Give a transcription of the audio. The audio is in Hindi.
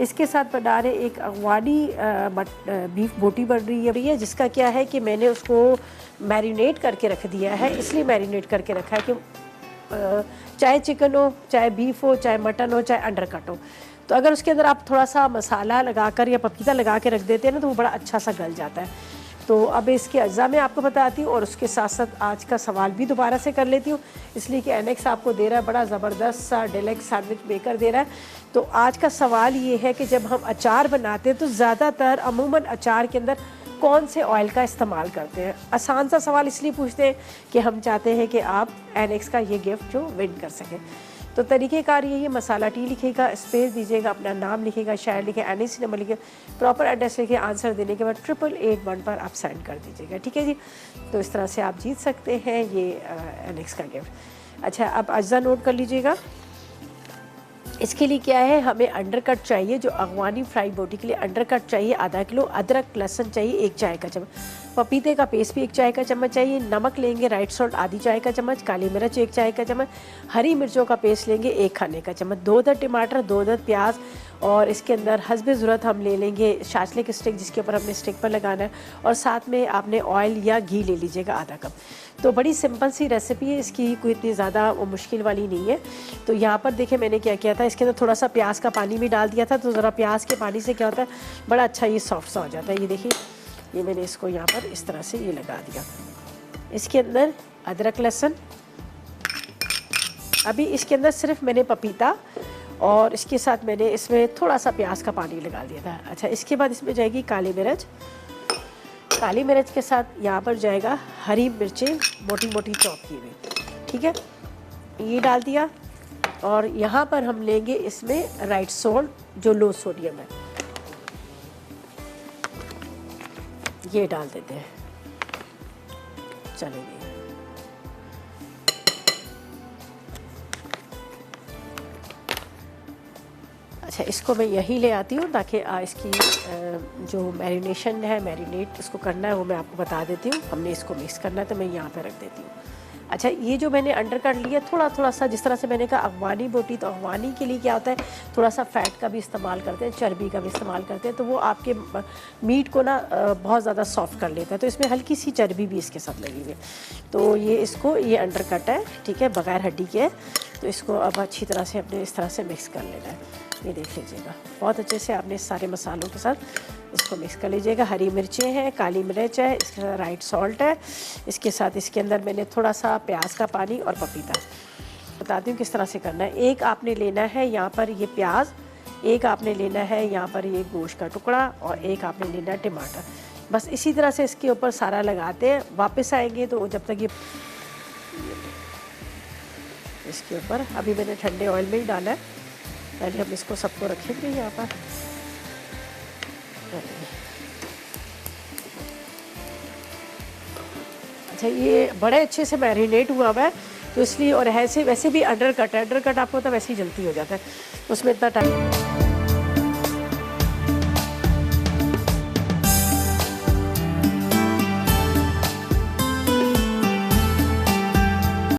इसके साथ बना रहे एक अफगानी बीफ बोटी बन रही है जिसका क्या है कि मैंने उसको मैरिनेट करके रख दिया है। इसलिए मैरिनेट करके रखा है कि चाहे चिकन हो, चाहे बीफ हो, चाहे मटन हो, चाहे अंडरकट हो, तो अगर उसके अंदर आप थोड़ा सा मसाला लगाकर या पपीता लगा के रख देते हैं ना तो वो बड़ा अच्छा सा गल जाता है। तो अब इसके अज्जा मैं आपको बताती हूँ और उसके साथ साथ आज का सवाल भी दोबारा से कर लेती हूँ, इसलिए कि एनेक्स आपको दे रहा है बड़ा ज़बरदस्त सा डेलेक्स सैंडविच मेकर दे रहा है। तो आज का सवाल ये है कि जब हम अचार बनाते हैं तो ज़्यादातर अमूमन अचार के अंदर कौन से ऑयल का इस्तेमाल करते हैं। आसान सा सवाल इसलिए पूछते हैं कि हम चाहते हैं कि आप एनेक्स का ये गिफ्ट जो विन कर सकें। तो तरीक़ेकार ये मसाला टी लिखेगा, स्पेस दीजिएगा, अपना नाम लिखेगा, शायर लिखे, एनएसी नंबर लिखे, प्रॉपर एड्रेस लिखे, आंसर देने के बाद 8881 पर आप सेंड कर दीजिएगा। ठीक है जी। तो इस तरह से आप जीत सकते हैं ये एनेक्स का गिफ्ट। अच्छा, अब अज्जा नोट कर लीजिएगा। इसके लिए क्या है, हमें अंडरकट चाहिए, जो अफगानी फ्राई बोटी के लिए अंडरकट चाहिए आधा किलो, अदरक लहसुन चाहिए 1 चाय का चम्मच, पपीते का पेस्ट भी 1 चाय का चम्मच चाहिए, नमक लेंगे राइट सॉल्ट आधी चाय का चम्मच, काली मिर्च 1 चाय का चम्मच, हरी मिर्चों का पेस्ट लेंगे 1 खाने का चम्मच, 2 अदद टमाटर, 2 अदद प्याज, और इसके अंदर हस्बे ज़रूरत हम ले लेंगे शाचले की स्टिक जिसके ऊपर हमने स्टिक पर लगाना है, और साथ में आपने ऑयल या घी ले लीजिएगा आधा कप। तो बड़ी सिंपल सी रेसिपी है, इसकी कोई इतनी ज़्यादा मुश्किल वाली नहीं है। तो यहाँ पर देखें मैंने क्या किया था, इसके अंदर थोड़ा सा प्याज का पानी भी डाल दिया था, तो ज़रा प्याज के पानी से क्या होता है बड़ा अच्छा ये सॉफ्ट सा हो जाता है। ये देखिए, ये मैंने इसको यहाँ पर इस तरह से ये लगा दिया। इसके अंदर अदरक लहसुन, अभी इसके अंदर सिर्फ मैंने पपीता और इसके साथ मैंने इसमें थोड़ा सा प्याज का पानी लगा दिया था। अच्छा, इसके बाद इसमें जाएगी काली मिर्च, काली मिर्च के साथ यहाँ पर जाएगा हरी मिर्चें मोटी मोटी चॉप की हुई, ठीक है, ये डाल दिया। और यहाँ पर हम लेंगे इसमें राइट सॉल्ट जो लो सोडियम है, ये डाल देते हैं। चलेंगे, अच्छा, इसको मैं यहीं ले आती हूँ ताकि इसकी जो मैरिनेशन है, मैरिनेट इसको करना है वो मैं आपको बता देती हूँ। हमने इसको मिक्स करना है तो मैं यहाँ पे रख देती हूँ। अच्छा, ये जो मैंने अंडरकट लिया थोड़ा थोड़ा सा, जिस तरह से मैंने कहा अफगानी बोटी, तो अफगानी के लिए क्या होता है थोड़ा सा फ़ैट का भी इस्तेमाल करते हैं, चर्बी का भी इस्तेमाल करते हैं, तो वो आपके मीट को ना बहुत ज़्यादा सॉफ्ट कर लेता है। तो इसमें हल्की सी चर्बी भी इसके साथ लगी हुई है। तो ये इसको, ये अंडरकट है, ठीक है, बग़ैर हड्डी के है। तो इसको अब अच्छी तरह से अपने इस तरह से मिक्स कर लेना है। ये देख लीजिएगा, बहुत अच्छे से आपने सारे मसालों के साथ इसको मिक्स कर लीजिएगा। हरी मिर्चें हैं, काली मिर्च है, इसके साथ राइट सॉल्ट है, इसके साथ इसके अंदर मैंने थोड़ा सा प्याज का पानी और पपीता। बताती हूँ किस तरह से करना है। एक आपने लेना है यहाँ पर ये प्याज, एक आपने लेना है यहाँ पर ये गोश्त का टुकड़ा, और एक आपने लेना है टमाटर। बस इसी तरह से इसके ऊपर सारा लगाते हैं। वापस आएंगे तो जब तक ये इसके ऊपर, अभी मैंने ठंडे ऑयल में ही डाला है, पहले हम इसको सबको रखेंगे यहाँ पर। अच्छा, ये बड़े अच्छे से मैरिनेट हुआ हुआ है तो इसलिए, और ऐसे वैसे भी अंडरकट है, अंडरकट आपको तो वैसे ही जल्दी हो जाता है, उसमें इतना टाइम